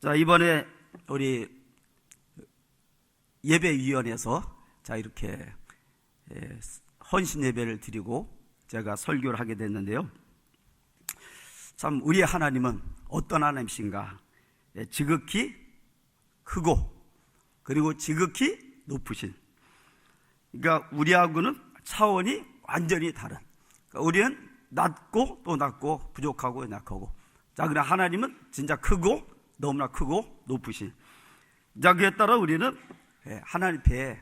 자, 이번에 우리 예배위원회에서 이렇게 헌신 예배를 드리고 제가 설교를 하게 됐는데요. 참 우리 하나님은 어떤 하나님이신가? 지극히 크고 그리고 지극히 높으신, 그러니까 우리하고는 차원이 완전히 다른, 그러니까 우리는 낮고 또 낮고 부족하고 약하고, 자, 그러나 하나님은 진짜 크고 너무나 크고 높으신, 자, 그에 따라 우리는 하나님 앞에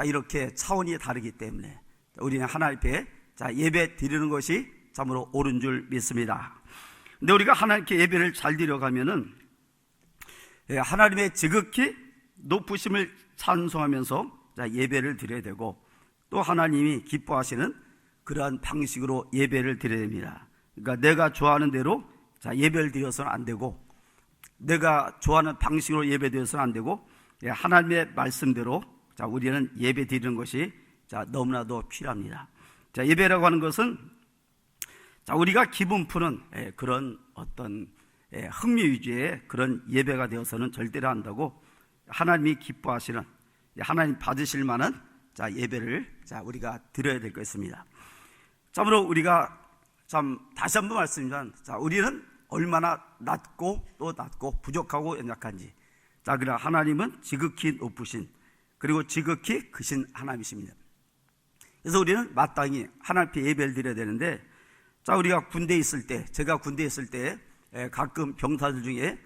이렇게 차원이 다르기 때문에 우리는 하나님 앞에 예배 드리는 것이 참으로 옳은 줄 믿습니다. 근데 우리가 하나님께 예배를 잘 드려가면은 하나님의 지극히 높으심을 찬송하면서 예배를 드려야 되고, 또 하나님이 기뻐하시는 그러한 방식으로 예배를 드려야 됩니다. 그러니까 내가 좋아하는 대로 예배를 드려서는 안 되고, 내가 좋아하는 방식으로 예배 드려서는 안 되고, 하나님의 말씀대로 우리는 예배 드리는 것이 너무나도 필요합니다. 예배라고 하는 것은 우리가 기분 푸는 그런 어떤 흥미 위주의 그런 예배가 되어서는 절대로 안 한다고, 하나님이 기뻐하시는, 하나님 받으실 만한 예배를 우리가 드려야 될 것입니다. 참으로 우리가 다시 한번 말씀드리면, 우리는 얼마나 낮고 또 낮고 부족하고 연약한지, 그러나 하나님은 지극히 높으신 그리고 지극히 크신 하나님이십니다. 그래서 우리는 마땅히 하나님 앞에 예배를 드려야 되는데, 우리가 군대에 있을 때, 제가 군대에 있을 때 가끔 병사들 중에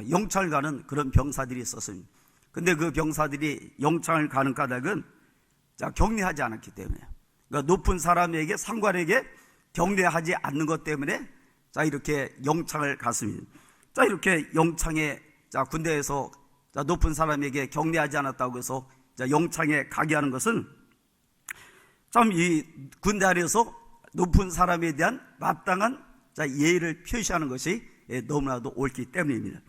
영창을 가는 그런 병사들이 있었습니다. 근데 그 병사들이 영창을 가는 까닭은 격려하지 않았기 때문에, 그러니까 높은 사람에게, 상관에게 격려하지 않는 것 때문에 이렇게 영창을 갔습니다. 이렇게 영창에 군대에서 높은 사람에게 격려하지 않았다고 해서 영창에 가게 하는 것은 참 이 군대 안에서 높은 사람에 대한 마땅한 예의를 표시하는 것이 너무나도 옳기 때문입니다.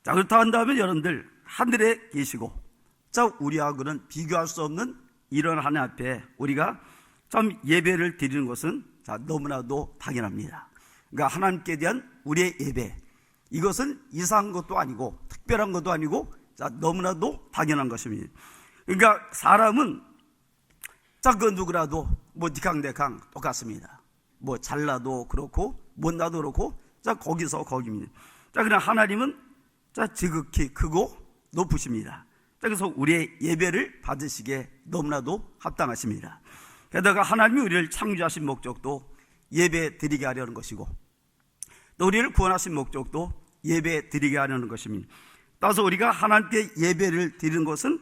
그렇다 한다면 여러분들, 하늘에 계시고 우리하고는 비교할 수 없는 이런 하나님 앞에 우리가 참 예배를 드리는 것은 너무나도 당연합니다. 그러니까 하나님께 대한 우리의 예배, 이것은 이상한 것도 아니고 특별한 것도 아니고 너무나도 당연한 것입니다. 그러니까 사람은 그 누구라도 디캉대캉 똑같습니다. 잘나도 그렇고 못나도 그렇고 거기서 거기입니다. 그러나 하나님은 지극히 크고 높으십니다. 그래서 우리의 예배를 받으시기에 너무나도 합당하십니다. 게다가 하나님이 우리를 창조하신 목적도 예배 드리게 하려는 것이고, 또 우리를 구원하신 목적도 예배 드리게 하려는 것입니다. 따라서 우리가 하나님께 예배를 드리는 것은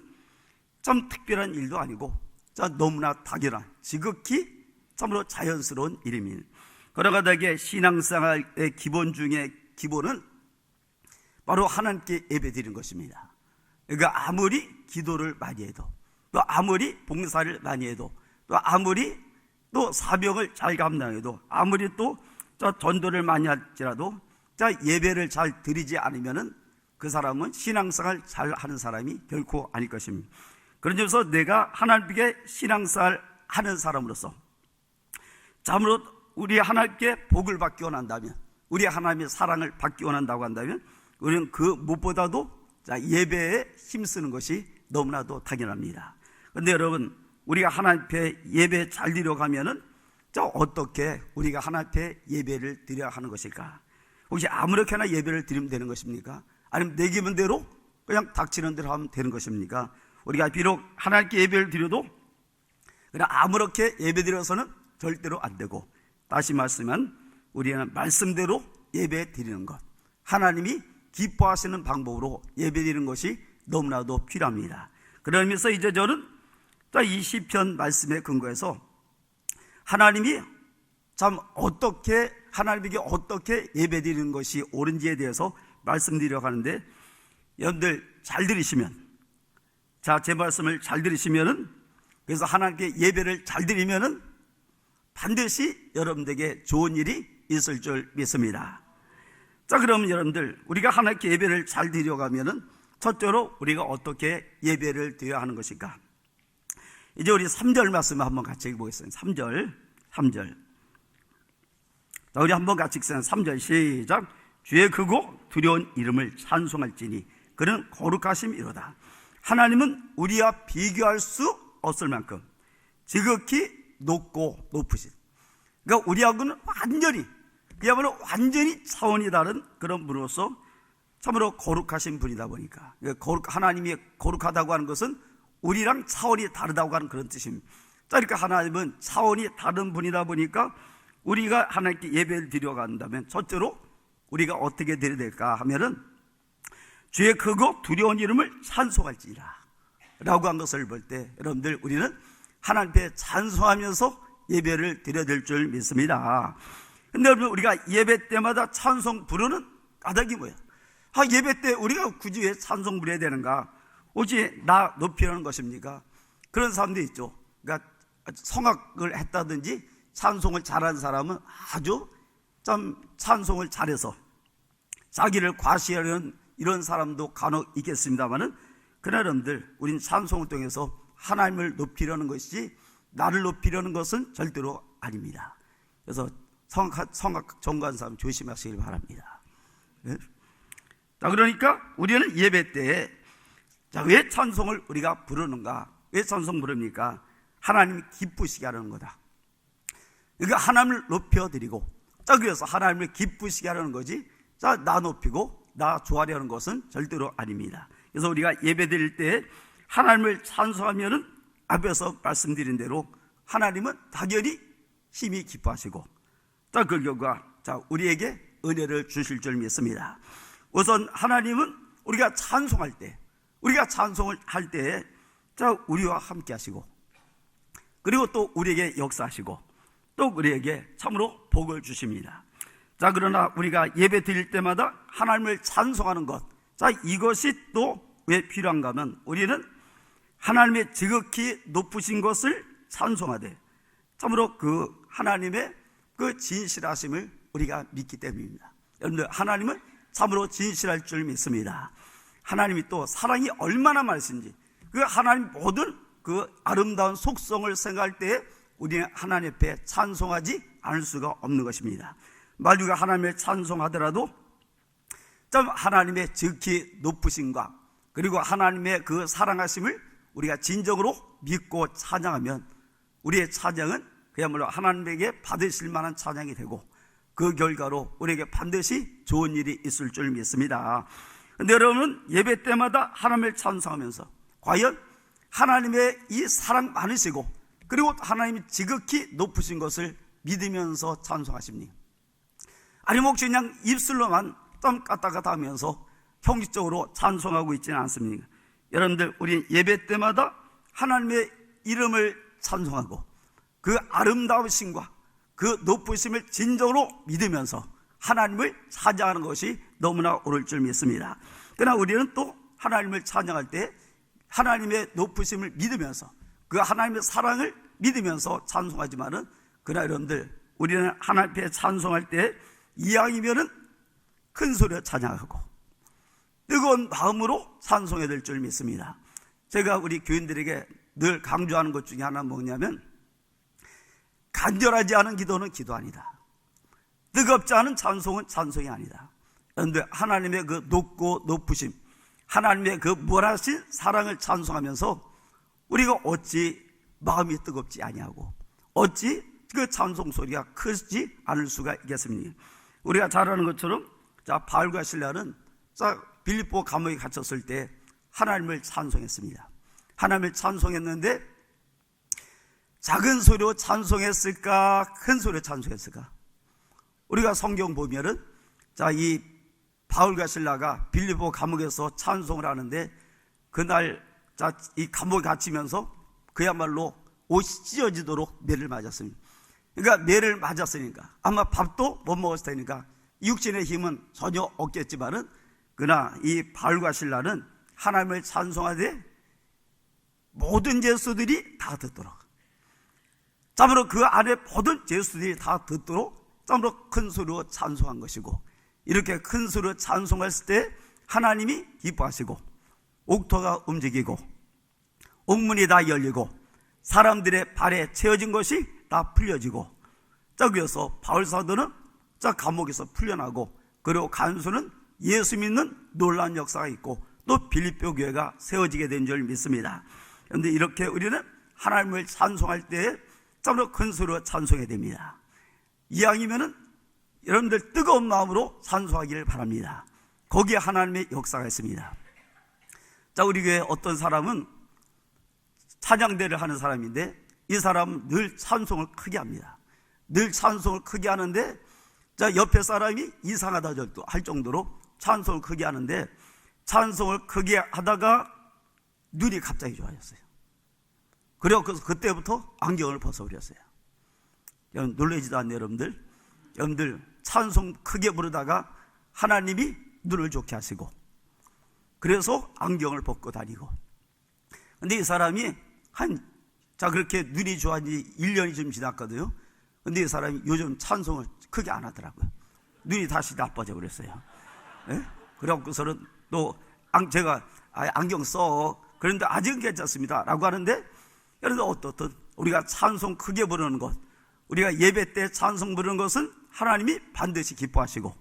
참 특별한 일도 아니고 너무나 당연한, 지극히 참으로 자연스러운 일입니다. 그러가다게 신앙생활의 기본 중에 기본은 바로 하나님께 예배 드리는 것입니다. 그러니까 아무리 기도를 많이 해도, 또 아무리 봉사를 많이 해도, 또 아무리 또 사명을 잘 감당해도, 아무리 또 전도를 많이 할지라도 예배를 잘 드리지 않으면은 그 사람은 신앙생활 잘 하는 사람이 결코 아닐 것입니다. 그런 점에서 내가 하나님께 신앙생활 하는 사람으로서 참으로 우리 하나님께 복을 받기 원한다면, 우리 하나님의 사랑을 받기 원한다고 한다면, 우리는 그 무엇보다도 예배에 힘쓰는 것이 너무나도 당연합니다. 그런데 여러분, 우리가 하나님 앞에 예배 잘 드리려고 하면은 어떻게 우리가 하나님 앞에 예배를 드려야 하는 것일까? 혹시 아무렇게나 예배를 드리면 되는 것입니까? 아니면 내 기분대로 그냥 닥치는 대로 하면 되는 것입니까? 우리가 비록 하나님께 예배를 드려도 그냥 아무렇게 예배 드려서는 절대로 안 되고, 다시 말씀하면 우리는 말씀대로 예배 드리는 것, 하나님이 기뻐하시는 방법으로 예배 드리는 것이 너무나도 필요합니다. 그러면서 이제 저는 이 시편 말씀에 근거해서 하나님이 참 어떻게, 하나님에게 어떻게 예배 드리는 것이 옳은지에 대해서 말씀드리려고 하는데, 여러분들 잘 들으시면, 제 말씀을 잘 들으시면은, 그래서 하나님께 예배를 잘 드리면은 반드시 여러분들에게 좋은 일이 있을 줄 믿습니다. 그러면 여러분들, 우리가 하나님께 예배를 잘 드리려고 하면은 첫째로 우리가 어떻게 예배를 드려야 하는 것일까? 이제 우리 3절 말씀을 한번 같이 읽어보겠습니다. 3절. 자, 우리 한번 같이 읽습니다. 3절 시작. 주의 크고 두려운 이름을 찬송할지니 그는 거룩하심이로다. 하나님은 우리와 비교할 수 없을 만큼 지극히 높고 높으신, 그러니까 우리하고는 완전히, 그야말로 완전히 차원이 다른 그런 분으로서 참으로 거룩하신 분이다 보니까, 하나님이 거룩하다고 하는 것은 우리랑 차원이 다르다고 하는 그런 뜻입니다. 그러니까 하나님은 차원이 다른 분이다 보니까 우리가 하나님께 예배를 드려간다면 첫째로 우리가 어떻게 드려야 될까 하면은 주의 크고 두려운 이름을 찬송할지라 라고 한 것을 볼 때, 여러분들, 우리는 하나님 앞에 찬송하면서 예배를 드려야 될 줄 믿습니다. 근데 여러분, 우리가 예배 때마다 찬송 부르는 까닭이 뭐예요? 예배 때 우리가 굳이 왜 찬송 부려야 되는가? 오직 나 높이라는 것입니까? 그런 사람도 있죠. 그러니까 성악을 했다든지 찬송을 잘하는 사람은 아주 참 찬송을 잘해서 자기를 과시하려는 이런 사람도 간혹 있겠습니다만은, 그러나 여러분들, 우린 찬송을 통해서 하나님을 높이려는 것이지 나를 높이려는 것은 절대로 아닙니다. 그래서 성악 전공하는 사람 조심하시길 바랍니다. 자, 그러니까 우리는 예배 때, 자, 왜 찬송을 우리가 부르는가? 왜 찬송 부릅니까? 하나님이 기쁘시게 하려는 거다. 그러니까 하나님을 높여드리고, 자, 그래서 하나님을 기쁘시게 하려는 거지, 자, 나 높이고 나 좋아하려는 것은 절대로 아닙니다. 그래서 우리가 예배 드릴 때 하나님을 찬송하면은 앞에서 말씀드린 대로 하나님은 당연히 힘이 기뻐하시고, 자, 그 결과, 자, 우리에게 은혜를 주실 줄 믿습니다. 우선 하나님은 우리가 찬송할 때, 우리가 찬송을 할 때, 자, 우리와 함께 하시고, 그리고 또 우리에게 역사하시고, 또 우리에게 참으로 복을 주십니다. 자, 그러나 우리가 예배 드릴 때마다 하나님을 찬송하는 것, 자, 이것이 또 왜 필요한가 하면 우리는 하나님의 지극히 높으신 것을 찬송하되 참으로 그 하나님의 그 진실하심을 우리가 믿기 때문입니다. 여러분들, 하나님은 참으로 진실할 줄 믿습니다. 하나님이 또 사랑이 얼마나 많으신지, 그 하나님 모든 그 아름다운 속성을 생각할 때 우리는 하나님 앞에 찬송하지 않을 수가 없는 것입니다. 만약 하나님을 찬송하더라도 참 하나님의 지극히 높으심과 그리고 하나님의 그 사랑하심을 우리가 진정으로 믿고 찬양하면 우리의 찬양은 그야말로 하나님에게 받으실 만한 찬양이 되고, 그 결과로 우리에게 반드시 좋은 일이 있을 줄 믿습니다. 그런데 여러분은 예배 때마다 하나님을 찬송하면서 과연 하나님의 이 사랑 많으시고 그리고 하나님이 지극히 높으신 것을 믿으면서 찬송하십니까? 아니면 혹시 그냥 입술로만 땀 까딱까딱 하면서 형식적으로 찬송하고 있지는 않습니까? 여러분들, 우리 예배 때마다 하나님의 이름을 찬송하고 그 아름다우심과 그 높으심을 진정으로 믿으면서 하나님을 찬양하는 것이 너무나 옳을 줄 믿습니다. 그러나 우리는 또 하나님을 찬양할 때 하나님의 높으심을 믿으면서 그 하나님의 사랑을 믿으면서 찬송하지만은, 그러나 여러분들, 우리는 하나님 앞에 찬송할 때 이왕이면은 큰 소리로 찬양하고 뜨거운 마음으로 찬송해야 될 줄 믿습니다. 제가 우리 교인들에게 늘 강조하는 것 중에 하나는 뭐냐면, 간절하지 않은 기도는 기도 아니다. 뜨겁지 않은 찬송은 찬송이 아니다. 그런데 하나님의 그 높고 높으심, 하나님의 그 무한하신 사랑을 찬송하면서 우리가 어찌 마음이 뜨겁지 아니하고 어찌 그 찬송 소리가 크지 않을 수가 있겠습니까? 우리가 잘 아는 것처럼, 자, 바울과 실라는 빌립보 감옥에 갇혔을 때 하나님을 찬송했습니다. 하나님을 찬송했는데 작은 소리로 찬송했을까, 큰 소리로 찬송했을까? 우리가 성경 보면은, 자, 이 바울과 실라가 빌립보 감옥에서 찬송을 하는데 그날, 자, 이 감옥에 갇히면서 그야말로 옷이 찢어지도록 매를 맞았습니다. 그러니까 매를 맞았으니까 아마 밥도 못 먹었을 테니까 육신의 힘은 전혀 없겠지만은, 그러나 이 바울과 실라는 하나님을 찬송하되 모든 제수들이 다 듣도록, 참으로 그 안에 모든 제수들이 다 듣도록 참으로 큰 소리로 찬송한 것이고, 이렇게 큰 소리로 찬송했을 때 하나님이 기뻐하시고 옥토가 움직이고 옥문이 다 열리고 사람들의 발에 채워진 것이 다 풀려지고, 자, 그래서 바울 사도는 자, 감옥에서 풀려나고 그리고 간수는 예수 믿는 놀라운 역사가 있고 또 빌립보 교회가 세워지게 된 줄 믿습니다. 그런데 이렇게 우리는 하나님을 찬송할 때에 참으로 큰 소리로 찬송해야 됩니다. 이왕이면은 여러분들 뜨거운 마음으로 찬송하기를 바랍니다. 거기에 하나님의 역사가 있습니다. 자, 우리 교회 어떤 사람은 찬양대를 하는 사람인데 이 사람은 늘 찬송을 크게 합니다. 늘 찬송을 크게 하는데 자, 옆에 사람이 이상하다 할 정도로 찬송을 크게 하는데 찬송을 크게 하다가 눈이 갑자기 좋아졌어요. 그래서 그때부터 안경을 벗어버렸어요. 여러분 놀라지도 않네요. 여러분들 찬송 크게 부르다가 하나님이 눈을 좋게 하시고 그래서 안경을 벗고 다니고. 근데 이 사람이 그렇게 눈이 좋아진 지 1년이 좀 지났거든요. 근데 이 사람이 요즘 찬송을 크게 안 하더라고요. 눈이 다시 나빠져 버렸어요. 네? 그래갖고서는 또 제가 안경 써. 그런데 아직은 괜찮습니다 라고 하는데, 여러분 어떻든 우리가 찬송 크게 부르는 것, 우리가 예배 때 찬송 부르는 것은 하나님이 반드시 기뻐하시고,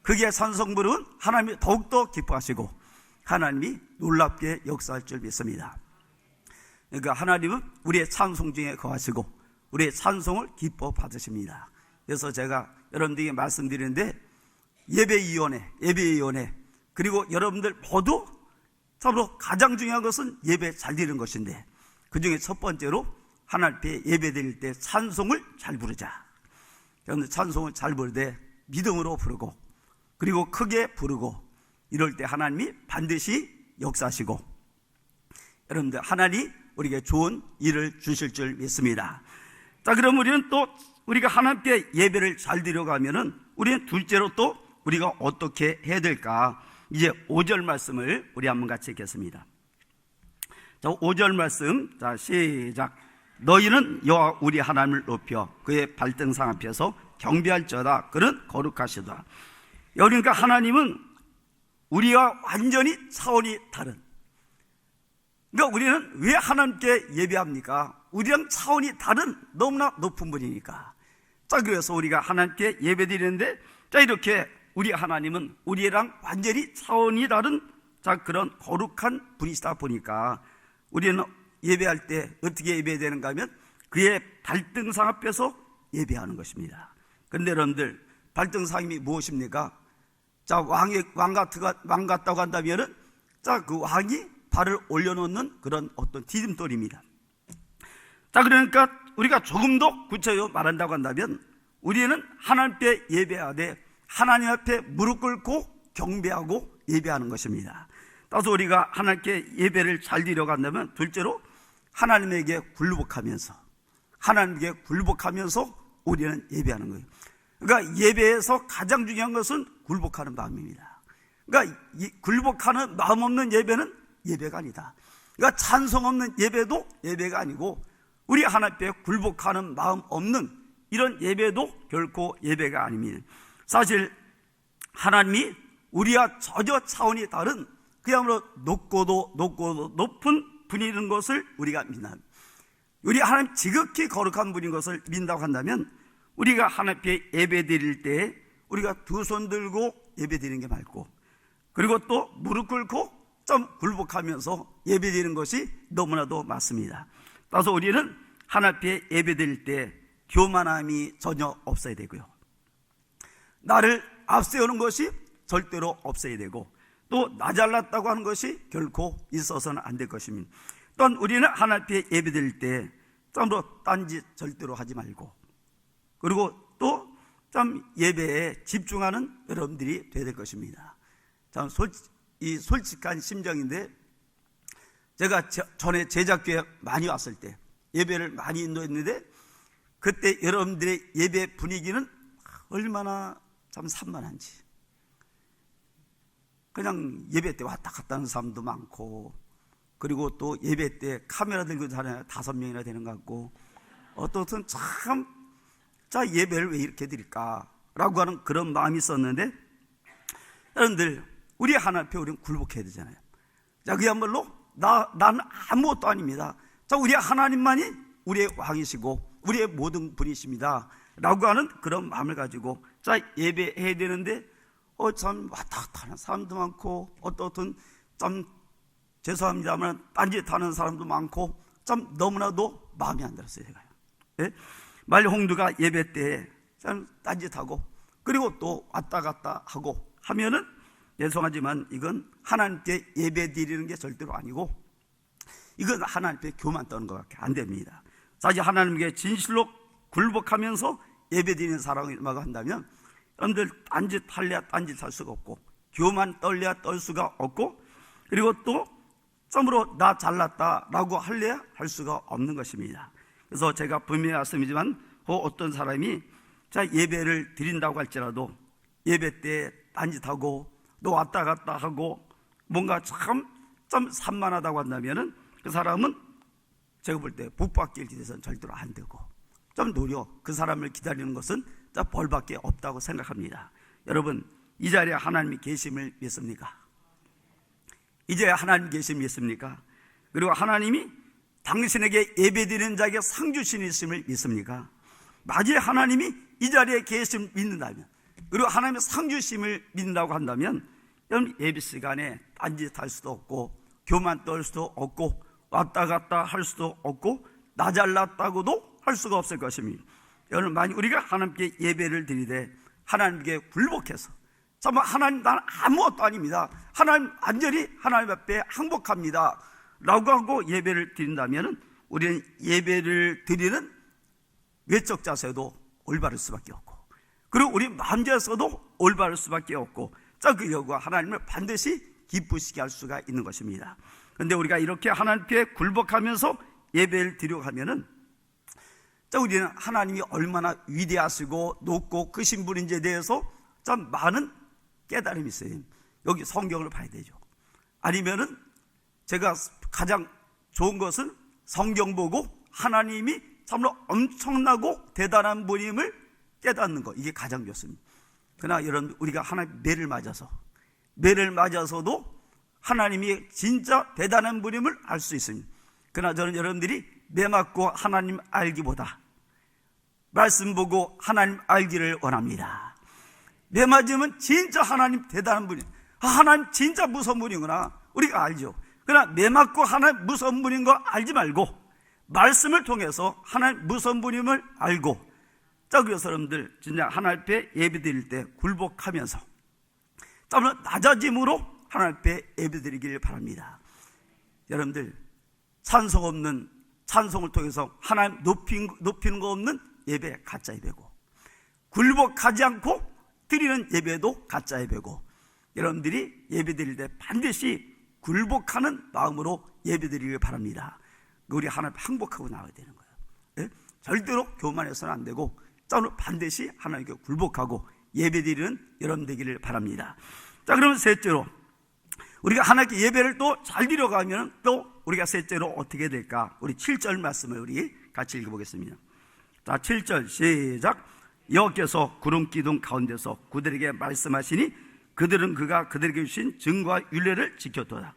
그게 찬송 부르면 하나님이 더욱더 기뻐하시고 하나님이 놀랍게 역사할 줄 믿습니다. 그러니까 하나님은 우리의 찬송 중에 거하시고 우리의 찬송을 기뻐 받으십니다. 그래서 제가 여러분들에게 말씀드리는데 예배위원회 그리고 여러분들 모두 참으로 가장 중요한 것은 예배 잘 드리는 것인데, 그 중에 첫 번째로 하나님 앞에 예배 드릴 때 찬송을 잘 부르자. 여러분들 찬송을 잘 부를 때 믿음으로 부르고 그리고 크게 부르고 이럴 때 하나님이 반드시 역사하시고 여러분들 하나님이 우리에게 좋은 일을 주실 줄 믿습니다. 자, 그럼 우리는 또 우리가 하나님께 예배를 잘 드려가면은 우리는 둘째로 또 우리가 어떻게 해야 될까? 이제 5절 말씀을 우리 한번 같이 읽겠습니다. 자, 5절 말씀. 자, 시작. 너희는 여호와 우리 하나님을 높여 그의 발등상 앞에서 경배할지어다. 그는 거룩하시다. 그러니까 하나님은 우리와 완전히 차원이 다른, 그러니까 우리는 왜 하나님께 예배합니까? 우리랑 차원이 다른 너무나 높은 분이니까. 자, 그래서 우리가 하나님께 예배 드리는데, 자, 이렇게 우리 하나님은 우리랑 완전히 차원이 다른 그런 거룩한 분이시다 보니까 우리는 예배할 때 어떻게 예배해야 되는가 하면 그의 발등상 앞에서 예배하는 것입니다. 그런데 여러분들 발등상이 무엇입니까? 자, 왕 같다고 한다면은 자, 그 왕이 발을 올려놓는 그런 어떤 디딤돌입니다. 자, 그러니까 우리가 조금 더 구체적으로 말한다고 한다면 우리는 하나님께 예배하되 하나님 앞에 무릎 꿇고 경배하고 예배하는 것입니다. 따라서 우리가 하나님께 예배를 잘 드려간다면 둘째로 하나님에게 굴복하면서 우리는 예배하는 거예요. 그러니까 예배에서 가장 중요한 것은 굴복하는 마음입니다. 그러니까 굴복하는 마음 없는 예배는 예배가 아니다. 그러니까 찬송 없는 예배도 예배가 아니고 우리 하나님 앞에 굴복하는 마음 없는 이런 예배도 결코 예배가 아닙니다. 사실 하나님이 우리와 전혀 차원이 다른 그야말로 높고도 높은 분이라는 것을 우리가 믿는, 우리 하나님 지극히 거룩한 분인 것을 믿는다고 한다면 우리가 하나님 앞에 예배 드릴 때 우리가 두 손 들고 예배 드리는 게 맞고, 그리고 또 무릎 꿇고 좀 굴복하면서 예배 드리는 것이 너무나도 맞습니다. 따라서 우리는 하나님 앞에 예배 드릴 때 교만함이 전혀 없어야 되고요, 나를 앞세우는 것이 절대로 없어야 되고, 또 나 잘났다고 하는 것이 결코 있어서는 안 될 것입니다. 또한 우리는 하나님 앞에 예배 드릴 때 땀으로 딴짓 절대로 하지 말고, 그리고 또 참 예배에 집중하는 여러분들이 되어야 될 것입니다. 참 솔직한 심정인데, 제가 전에 제작교회 많이 왔을 때 예배를 많이 인도했는데 그때 여러분들의 예배 분위기는 얼마나 참 산만한지, 그냥 예배 때 왔다 갔다 하는 사람도 많고, 그리고 또 예배 때 카메라 들고 다니는 5명이나 되는 것 같고, 어떻든 참 예배를 왜 이렇게 드릴까 라고 하는 그런 마음이 있었는데, 여러분들 우리 하나님 앞에 우리는 굴복해야 되잖아요. 자, 그야말로 나는 아무것도 아닙니다. 자, 우리 하나님만이 우리의 왕이시고 우리의 모든 분이십니다 라고 하는 그런 마음을 가지고 자, 예배해야 되는데, 참 왔다 갔다 하는 사람도 많고, 어떤 참 죄송합니다만 딴짓하는 사람도 많고, 참 너무나도 마음에 안 들었어요. 제가요. 예? 말홍두가 예배 때에 참 딴짓하고, 그리고 또 왔다 갔다 하고 하면은, 죄송하지만 이건 하나님께 예배 드리는 게 절대로 아니고, 이건 하나님께 교만 떠는 것밖에 안 됩니다. 사실 하나님께 진실로 굴복하면서 예배 드리는 사람이라고 한다면, 여러분들 딴짓할래야 딴짓할 수가 없고, 교만 떨래야 떨 수가 없고, 그리고 또 참으로 나 잘났다라고 할래야 할 수가 없는 것입니다. 그래서 제가 분명히 말씀이지만, 어떤 사람이 자 예배를 드린다고 할지라도 예배 때 딴짓하고 또 왔다 갔다 하고 뭔가 참 산만하다고 한다면은, 그 사람은 제가 볼 때 복받길 기대서는 절대로 안 되고, 좀 그 사람을 기다리는 것은 벌밖에 없다고 생각합니다. 여러분, 이 자리에 하나님이 계심을 믿습니까? 이제 하나님 계심 믿습니까? 그리고 하나님이 당신에게 예배드리는 자에게 상 주시는 믿습니까? 만약에 하나님이 이 자리에 계심을 믿는다면, 그리고 하나님의 상 주심을 믿는다고 한다면, 여러분 예배 시간에 딴짓할 수도 없고, 교만 떨 수도 없고, 왔다 갔다 할 수도 없고, 나 잘났다고도 할 수가 없을 것입니다. 여러분, 만약 우리가 하나님께 예배를 드리되 하나님께 굴복해서, 정말 하나님 나는 아무것도 아닙니다, 하나님 완전히 하나님 앞에 항복합니다 라고 하고 예배를 드린다면, 우리는 예배를 드리는 외적 자세도 올바를 수밖에 없고, 그리고 우리 마음 자세도 올바를 수밖에 없고, 그 여호와 하나님을 반드시 기쁘시게 할 수가 있는 것입니다. 그런데 우리가 이렇게 하나님께 굴복하면서 예배를 드리려고 하면은, 우리는 하나님이 얼마나 위대하시고 높고 크신 분인지에 대해서 참 많은 깨달음이 있어요. 여기 성경을 봐야 되죠. 아니면은 제가 가장 좋은 것은 성경 보고 하나님이 참으로 엄청나고 대단한 분임을 깨닫는 것, 이게 가장 좋습니다. 그러나 여러분, 우리가 하나님 매를 맞아서도 하나님이 진짜 대단한 분임을 알 수 있습니다. 그러나 저는 여러분들이 매 맞고 하나님 알기보다 말씀 보고 하나님 알기를 원합니다. 매 맞으면 진짜 하나님 대단한 분이, 하나님 진짜 무서운 분이구나 우리가 알죠. 그러나 매 맞고 하나님 무서운 분인 거 알지 말고 말씀을 통해서 하나님 무서운 분임을 알고, 그래서 여러분들 진짜 하나님 앞에 예배 드릴 때 굴복하면서 낮아짐으로 하나님 앞에 예배 드리길 바랍니다. 여러분들, 찬송 없는, 찬송을 통해서 하나님 높이는 거 없는 예배 가짜 예배고, 굴복하지 않고 드리는 예배도 가짜 예배고, 여러분들이 예배 드릴 때 반드시 굴복하는 마음으로 예배 드리길 바랍니다. 우리 하나님 항복하고 나와야 되는 거예요. 예? 절대로 교만해서는 안 되고, 반드시 하나님께 굴복하고 예배 드리는 여러분 되기를 바랍니다. 그러면 셋째로, 우리가 하나님께 예배를 또 잘 드려가면 또 우리가 셋째로 어떻게 될까? 우리 7절 말씀을 우리 같이 읽어보겠습니다. 7절 시작. 여호와께서 구름 기둥 가운데서 그들에게 말씀하시니 그들은 그가 그들에게 주신 증거와 율례를 지켰도다.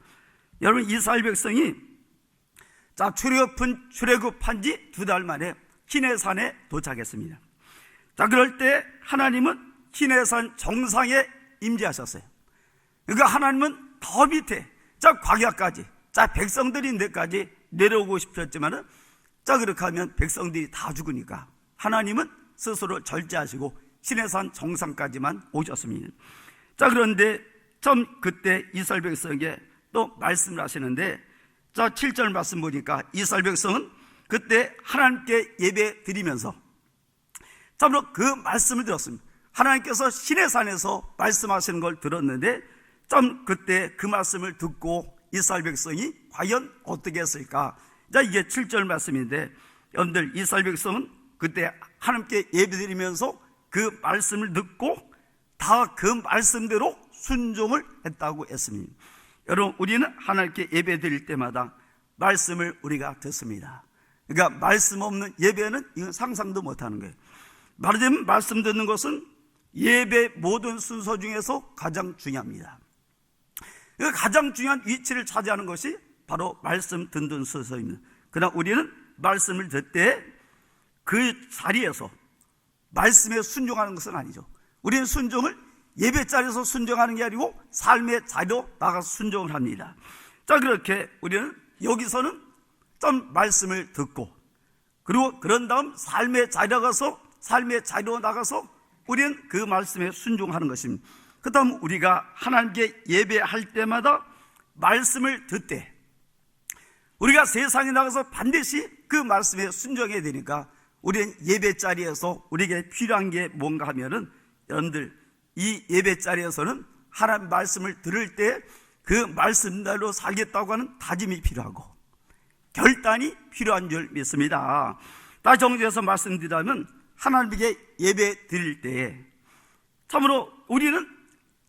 여러분, 이스라엘 백성이 출애굽한 지 2달 만에 시내산에 도착했습니다. 그럴 때 하나님은 시내산 정상에 임재하셨어요. 그러니까 하나님은 더 밑에 광야까지 백성들이 데까지 내려오고 싶었지만은 그렇게 하면 백성들이 다 죽으니까 하나님은 스스로 절제하시고 시내산 정상까지만 오셨습니다. 그런데 그때 이스라엘 백성에게 또 말씀을 하시는데, 7절 말씀 보니까 이스라엘 백성은 그때 하나님께 예배 드리면서 참으로 그 말씀을 들었습니다. 하나님께서 시내산에서 말씀하시는 걸 들었는데, 그때 그 말씀을 듣고 이스라엘 백성이 과연 어떻게 했을까? 이게 7절 말씀인데, 여러분들, 이스라엘 백성은 그때 하나님께 예배드리면서 그 말씀을 듣고 다 그 말씀대로 순종을 했다고 했습니다. 여러분, 우리는 하나님께 예배드릴 때마다 말씀을 우리가 듣습니다. 그러니까 말씀 없는 예배는 이건 상상도 못하는 거예요. 말하자면 말씀 듣는 것은 예배 모든 순서 중에서 가장 중요합니다. 가장 중요한 위치를 차지하는 것이 바로 말씀 듣는 순서입니다. 그러나 우리는 말씀을 듣을 때 그 자리에서 말씀에 순종하는 것은 아니죠. 우리는 순종을 예배 자리에서 순종하는 게 아니고 삶의 자리로 나가서 순종을 합니다. 자, 그렇게 우리는 여기서는 좀 말씀을 듣고, 그리고 그런 다음 삶의 자리로 나가서 우리는 그 말씀에 순종하는 것입니다. 그 다음 우리가 하나님께 예배할 때마다 말씀을 듣되, 우리가 세상에 나가서 반드시 그 말씀에 순종해야 되니까 우리는 예배 자리에서 우리에게 필요한 게 뭔가 하면은, 여러분들 이 예배 자리에서는 하나님 말씀을 들을 때 그 말씀대로 살겠다고 하는 다짐이 필요하고 결단이 필요한 줄 믿습니다. 다시 정리해서 말씀드리자면, 하나님께 예배 드릴 때 참으로 우리는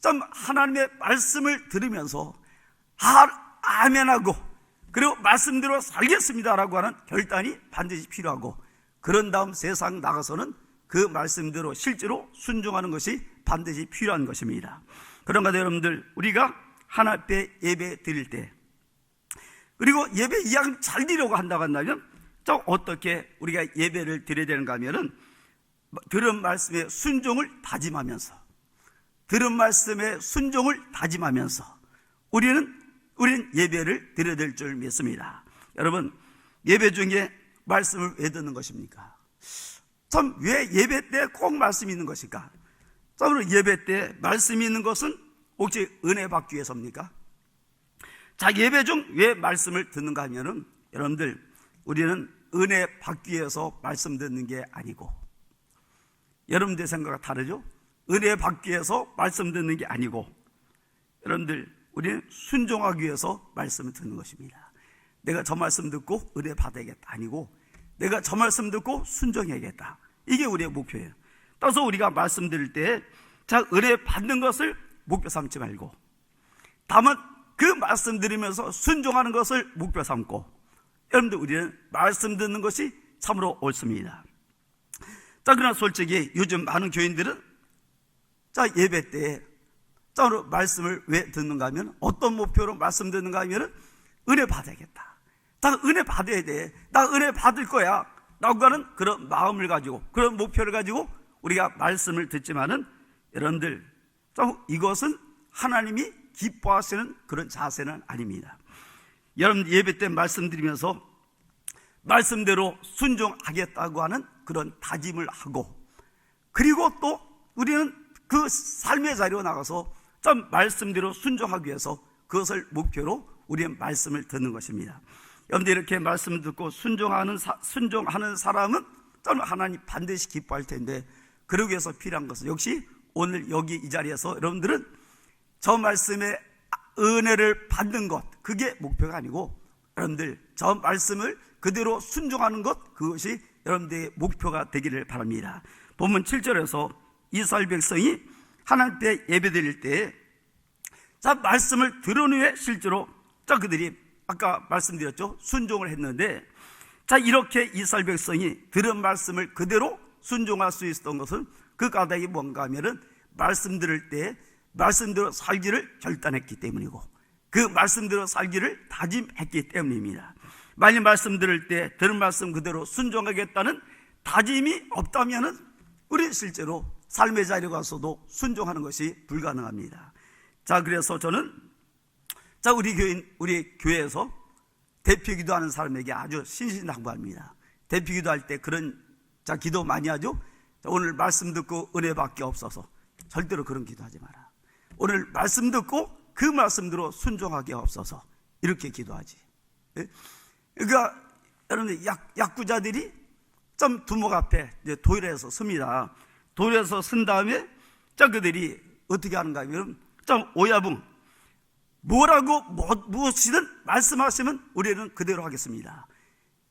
좀 하나님의 말씀을 들으면서 아멘하고, 그리고 말씀대로 살겠습니다라고 하는 결단이 반드시 필요하고, 그런 다음 세상 나가서는 그 말씀대로 실제로 순종하는 것이 반드시 필요한 것입니다. 그런가 여러분들, 우리가 하나님 앞에 예배 드릴 때, 그리고 예배 이왕 잘 드리려고 한다고 한다면 어떻게 우리가 예배를 드려야 되는가 하면은, 들은 말씀에 순종을 다짐하면서, 우리는 예배를 드려야 될 줄 믿습니다. 여러분, 예배 중에 말씀을 왜 듣는 것입니까? 참, 왜 예배 때 꼭 말씀이 있는 것일까? 참으로 예배 때 말씀이 있는 것은 혹시 은혜 받기 위해서입니까? 자, 예배 중 왜 말씀을 듣는가 하면은, 여러분들, 우리는 은혜 받기 위해서 말씀 듣는 게 아니고, 여러분들 생각과 다르죠? 은혜 받기 위해서 말씀 듣는 게 아니고, 여러분들, 우리는 순종하기 위해서 말씀을 듣는 것입니다. 내가 저 말씀 듣고 은혜 받아야겠다 아니고, 내가 저 말씀 듣고 순종해야겠다, 이게 우리의 목표예요. 따라서 우리가 말씀 드릴 때, 자, 은혜 받는 것을 목표 삼지 말고, 다만 그 말씀 들으면서 순종하는 것을 목표 삼고, 여러분들, 우리는 말씀 듣는 것이 참으로 옳습니다. 자, 그러나 솔직히 요즘 많은 교인들은 자, 예배 때 참으로 말씀을 왜 듣는가 하면, 어떤 목표로 말씀 듣는가 하면, 은혜 받아야겠다, 나 은혜 받아야 돼, 나 은혜 받을 거야 라고 하는 그런 마음을 가지고, 그런 목표를 가지고 우리가 말씀을 듣지만은, 여러분들, 이것은 하나님이 기뻐하시는 그런 자세는 아닙니다. 여러분, 예배 때 말씀드리면서 말씀대로 순종하겠다고 하는 그런 다짐을 하고, 그리고 또 우리는 그 삶의 자리로 나가서 좀 말씀대로 순종하기 위해서 그것을 목표로 우리의 말씀을 듣는 것입니다. 여러분들, 이렇게 말씀을 듣고 순종하는 사람은 좀 하나님 반드시 기뻐할 텐데, 그러기 위해서 필요한 것은 역시 오늘 여기 이 자리에서 여러분들은 저 말씀의 은혜를 받는 것, 그게 목표가 아니고, 여러분들 저 말씀을 그대로 순종하는 것, 그것이 여러분들의 목표가 되기를 바랍니다. 본문 7절에서 이스라엘 백성이 하나님 앞에 예배드릴 때, 자, 말씀을 들은 후에 실제로 자, 그들이 아까 말씀드렸죠, 순종을 했는데, 자, 이렇게 이스라엘 백성이 들은 말씀을 그대로 순종할 수 있었던 것은 그 까닭이 뭔가 하면은, 말씀 들을 때 말씀대로 살기를 결단했기 때문이고, 그 말씀대로 살기를 다짐했기 때문입니다. 만약 말씀 들을 때 들은 말씀 그대로 순종하겠다는 다짐이 없다면은 우리는 실제로 삶의 자리에 가서도 순종하는 것이 불가능합니다. 자, 그래서 저는 우리 교회에서 대표 기도하는 사람에게 아주 신신당부합니다. 대표 기도할 때 그런 기도 많이 하죠. 오늘 말씀 듣고 은혜 받기 없어서, 절대로 그런 기도하지 마라. 오늘 말씀 듣고 그 말씀대로 순종하게 없어서, 이렇게 기도하지. 그러니까 여러분들, 약구자들이 좀 두목 앞에 도일해서 섭니다. 도일해서 쓴 다음에 자, 그들이 어떻게 하는가 하면, 좀 오야붕, 뭐라고 무엇이든 말씀하시면 우리는 그대로 하겠습니다,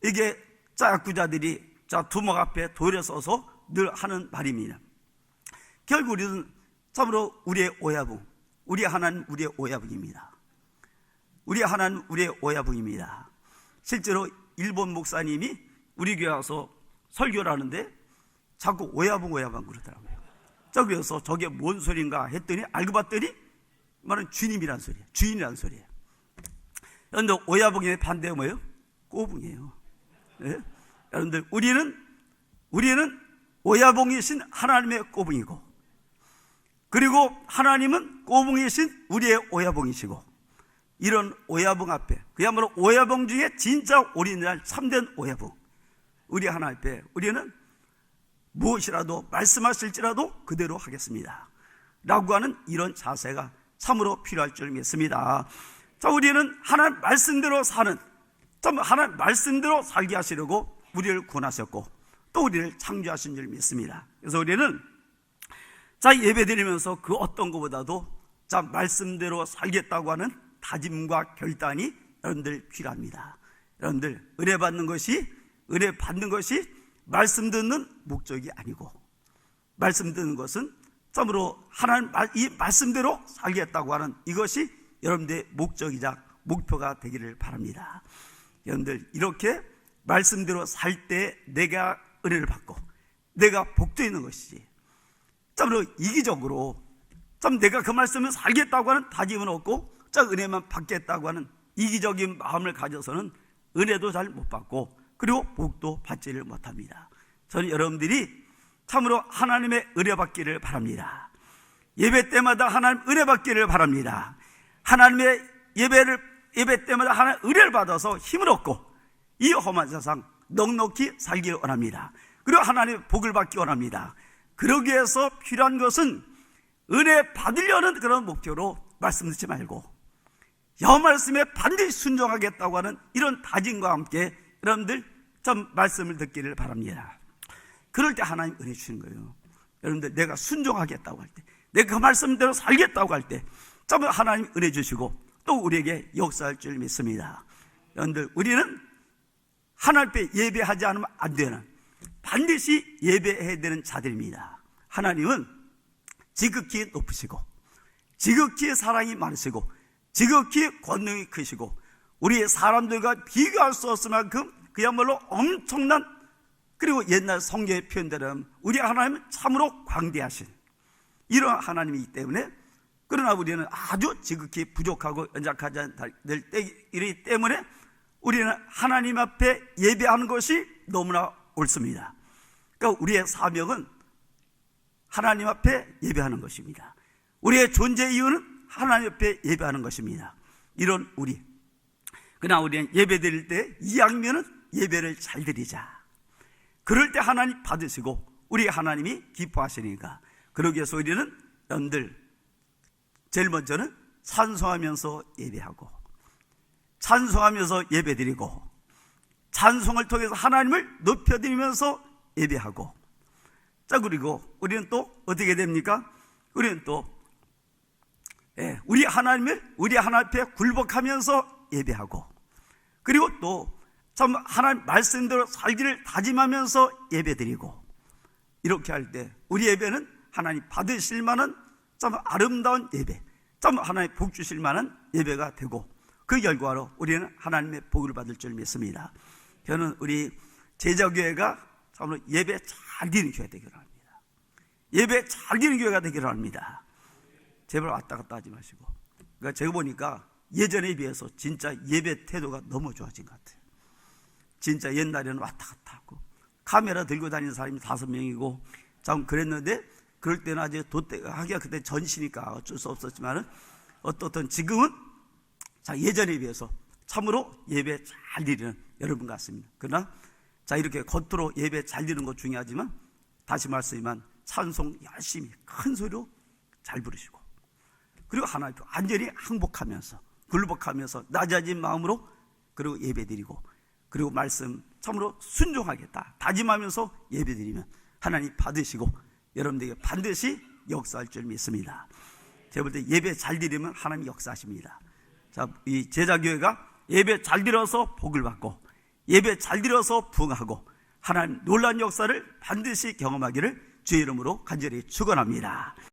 이게 자, 약구자들이 자, 두목 앞에 도일에 서서 늘 하는 말입니다. 결국 우리는 참으로 우리의 오야붕, 우리 하나님 우리의 오야붕입니다. 우리 하나님 우리의 오야붕입니다. 실제로 일본 목사님이 우리 교회 와서 설교를 하는데 자꾸 오야붕 그러더라고요. 자, 그래서 저게 뭔 소린가 했더니 알고 봤더니 말은 주님이란 소리예요. 주인이란 소리예요. 그런데 오야붕의 반대가 뭐예요? 꼬붕이에요. 네? 여러분들, 우리는 오야붕이신 하나님의 꼬붕이고, 그리고 하나님은 꼬붕이신 우리의 오야봉이시고, 이런 오야봉 앞에, 그야말로 오야봉 중에 진짜 오리지널 참된 오야봉, 우리 하나님 앞에 우리는 무엇이라도 말씀하실지라도 그대로 하겠습니다 라고 하는 이런 자세가 참으로 필요할 줄 믿습니다. 자, 우리는 하나님 말씀대로 사는, 참 하나님 말씀대로 살게 하시려고 우리를 구원하셨고 또 우리를 창조하신 줄 믿습니다. 그래서 우리는 자, 예배드리면서 그 어떤 것보다도 자, 말씀대로 살겠다고 하는 다짐과 결단이 여러분들 필요합니다. 여러분들 은혜 받는 것이 말씀 듣는 목적이 아니고, 말씀 듣는 것은 참으로 하나님 이 말씀대로 살겠다고 하는 이것이 여러분들의 목적이자 목표가 되기를 바랍니다. 여러분들 이렇게 말씀대로 살 때 내가 은혜를 받고 내가 복도 있는 것이지, 참으로 이기적으로 참 내가 그 말씀을 살겠다고 하는 다짐은 없고 자, 은혜만 받겠다고 하는 이기적인 마음을 가져서는 은혜도 잘 못 받고 그리고 복도 받지를 못합니다. 저는 여러분들이 참으로 하나님의 은혜 받기를 바랍니다. 예배 때마다 하나님 은혜 받기를 바랍니다. 하나님의 예배 때마다 하나님 은혜를 받아서 힘을 얻고 이 험한 세상 넉넉히 살기를 원합니다. 그리고 하나님의 복을 받기 원합니다. 그러기 위해서 필요한 것은 은혜 받으려는 그런 목표로 말씀 듣지 말고 여호와 말씀에 반드시 순종하겠다고 하는 이런 다짐과 함께 여러분들 좀 말씀을 듣기를 바랍니다. 그럴 때 하나님 은혜 주시는 거예요. 여러분들 내가 순종하겠다고 할 때, 내가 그 말씀대로 살겠다고 할 때 좀 하나님 은혜 주시고 또 우리에게 역사할 줄 믿습니다. 여러분들 우리는 하나님 앞에 예배하지 않으면 안 되는, 반드시 예배해야 되는 자들입니다. 하나님은 지극히 높으시고 지극히 사랑이 많으시고 지극히 권능이 크시고 우리 사람들과 비교할 수 없을 만큼 그야말로 엄청난, 그리고 옛날 성경의 표현대로 우리 하나님은 참으로 광대하신 이런 하나님이기 때문에, 그러나 우리는 아주 지극히 부족하고 연약하지 않을 때이기 때문에 우리는 하나님 앞에 예배하는 것이 너무나 옳습니다. 그러니까 우리의 사명은 하나님 앞에 예배하는 것입니다. 우리의 존재 이유는 하나님 앞에 예배하는 것입니다. 이런 우리, 그러나 우리는 예배 드릴 때 이 양면은 예배를 잘 드리자. 그럴 때 하나님 받으시고 우리 하나님이 기뻐하시니까, 그러기 위해서 우리는 여러분들 제일 먼저는 찬송하면서 예배하고 찬송하면서 예배드리고 찬송을 통해서 하나님을 높여드리면서 예배하고, 자, 그리고 우리는 또 어떻게 됩니까? 우리는 또 우리 하나님 앞에 굴복하면서 예배하고, 그리고 또 참 하나님 말씀대로 살기를 다짐하면서 예배드리고, 이렇게 할 때 우리 예배는 하나님 받으실 만한 참 아름다운 예배, 참 하나님 복 주실 만한 예배가 되고, 그 결과로 우리는 하나님의 복을 받을 줄 믿습니다. 저는 우리 제자교회가 참으로 예배 잘 드리는 교회가 되기를 합니다. 예배 잘 드리는 교회가 되기를 합니다. 제발 왔다 갔다 하지 마시고. 그러니까 제가 보니까 예전에 비해서 진짜 예배 태도가 너무 좋아진 것 같아요. 진짜 옛날에는 왔다 갔다 하고 카메라 들고 다니는 사람이 5명이고 참 그랬는데, 그럴 때는 아주 하기가 그때 전시니까 어쩔 수 없었지만은 어떻든 지금은 자, 예전에 비해서 참으로 예배 잘 드리는 여러분 같습니다. 그러나 자, 이렇게 겉으로 예배 잘 드리는 것 중요하지만 다시 말씀이지만 찬송 열심히 큰 소리로 잘 부르시고, 그리고 하나님 완전히 항복하면서 굴복하면서 낮아진 마음으로 그리고 예배드리고, 그리고 말씀 참으로 순종하겠다 다짐하면서 예배드리면 하나님 받으시고 여러분들에게 반드시 역사할 줄 믿습니다. 제가 볼 때 예배 잘 드리면 하나님이 역사하십니다. 자, 이 제자교회가 예배 잘 드려서 복을 받고 예배 잘 드려서 부흥하고 하나님 놀라운 역사를 반드시 경험하기를 주의 이름으로 간절히 축원합니다.